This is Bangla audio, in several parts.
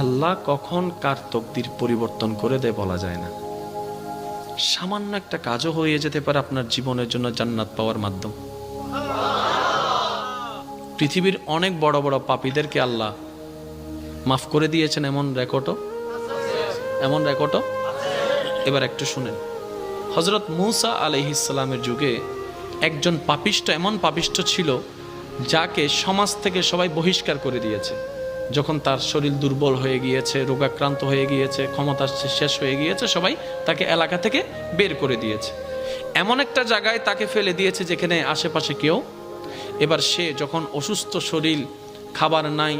আল্লাহ কখন কার তকদির পরিবর্তন করে দেয় বলা যায় না। সামান্য একটা কাজও হয়ে যেতে পারে আপনার জীবনের জন্য জান্নাত পাওয়ার মাধ্যম। পৃথিবীর অনেক বড় বড় পাপীদেরকে আল্লাহ মাফ করে দিয়েছেন, এমন রেকর্ডও এবার একটু শুনেন। হযরত মূসা আলাইহিস সালামের যুগে একজন পাপিষ্ঠ, এমন পাপিষ্ঠ ছিল যাকে সমাজ থেকে সবাই বহিষ্কার করে দিয়েছে। যখন তার শরীর দুর্বল হয়ে গিয়েছে, রোগাক্রান্ত হয়ে গিয়েছে, ক্ষমতা শেষ হয়ে গিয়েছে, সবাই তাকে এলাকা থেকে বের করে দিয়েছে। এমন একটা জায়গায় তাকে ফেলে দিয়েছে যেখানে আশেপাশে কেউ। এবার সে যখন অসুস্থ শরীর, খাবার নাই,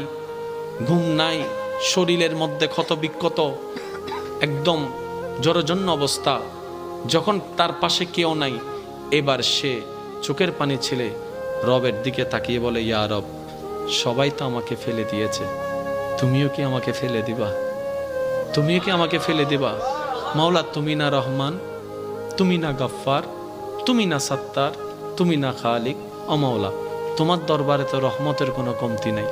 ঘুম নাই, শরীরের মধ্যে ক্ষত বিক্ষত, একদম জরজন্য অবস্থা, যখন তার পাশে কেউ নাই, এবার সে চোখের পানি ছেলে রবের দিকে তাকিয়ে বলে, ইয়া রব, সবাই তো আমাকে ফেলে দিয়েছে, তুমিও কি আমাকে ফেলে দিবা? মাওলা, তুমি না রহমান, তুমি না গফফার, তুমি না সত্তার, তুমি না খালিক। ও মাওলা, তোমার দরবারে তো রহমতের কোনো কমতি নাই।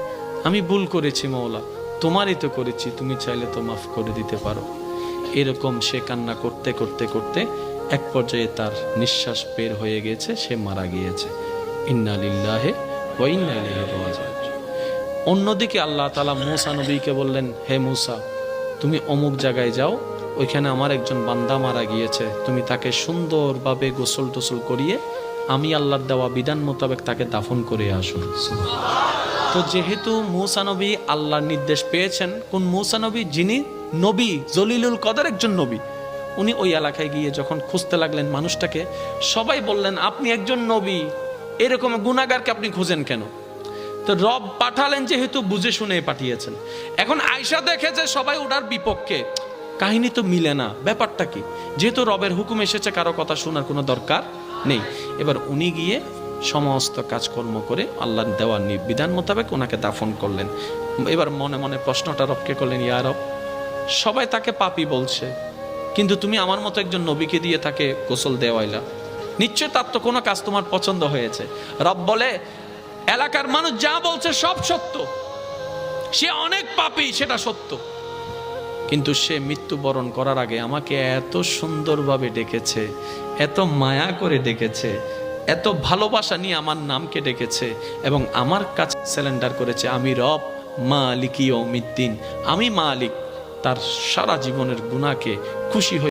আমি ভুল করেছি মাওলা, তোমারই তো করেছি, তুমি চাইলে তো মাফ করে দিতে পারো। এরকম সে কান্না করতে করতে করতে এক পর্যায়ে তার নিঃশ্বাস বের হয়ে গেছে, সে মারা গিয়েছে। ইন্না লিল্লাহি ওয়া ইন্না ইলাইহি রাজিউন। অন্যদিকে আল্লাহ তাআলা মূসা নবীকে বললেন, হে মূসা, তুমি অমুক জায়গায় যাও, ওইখানে আমার একজন বান্দা মারা গিয়েছে, তুমি তাকে সুন্দরভাবে গোসল টোসল করিয়ে আমি আল্লাহর দেওয়া বিধান মোতাবেক তাকে দাফন করে আসুন। তো যেহেতু মূসা নবী আল্লাহর নির্দেশ পেয়েছেন, কোন মূসা নবী? যিনি নবী, জলিলুল কদর একজন নবী। উনি ওই এলাকায় গিয়ে যখন খুঁজতে লাগলেন মানুষটাকে, সবাই বললেন, আপনি একজন নবী, এরকম গুনাহগারকে আপনি খুঁজেন কেন? তো রব পাঠালেন, যেহেতু বুঝে শুনে পাঠিয়েছেন। এখন আয়েশা দেখে যে সবাই ওটার বিপক্ষে, কাহিনী তো মিলে না, ব্যাপারটা কি? যেহেতু রবের হুকুম এসেছে, কারো কথা শোনার কোনো দরকার নেই। এবার উনি গিয়ে সমস্ত কাজকর্ম করে আল্লাহর দেওয়া বিধান মোতাবেক ওনাকে দাফন করলেন। এবার মনে মনে প্রশ্নটা রবকে করলেন, ইয়া রব, সবাই তাকে পাপী বলছে, কিন্তু তুমি আমার মতো একজন নবীকে দিয়ে তাকে গোসল দেওয়াইলা, নিশ্চয় তার তো কোনো কাজ তোমার পছন্দ হয়েছে। রব বলে, এলাকার মানুষ যা বলছে সব সত্য, সে অনেক পাপী, সেটা সত্য, কিন্তু সে মৃত্যুবরণ করার আগে আমাকে এত সুন্দরভাবে ডেকেছে, এত মায়া করে ডেকেছে, এত ভালোবাসা নিয়ে আমার নামকে ডেকেছে এবং আমার কাছে স্যালেন্ডার করেছে, আমি রব মালিক ইয়াউমিদ্দিন, আমি মালিক। তার সারা জীবনের গুনাহকে খুশি হয়ে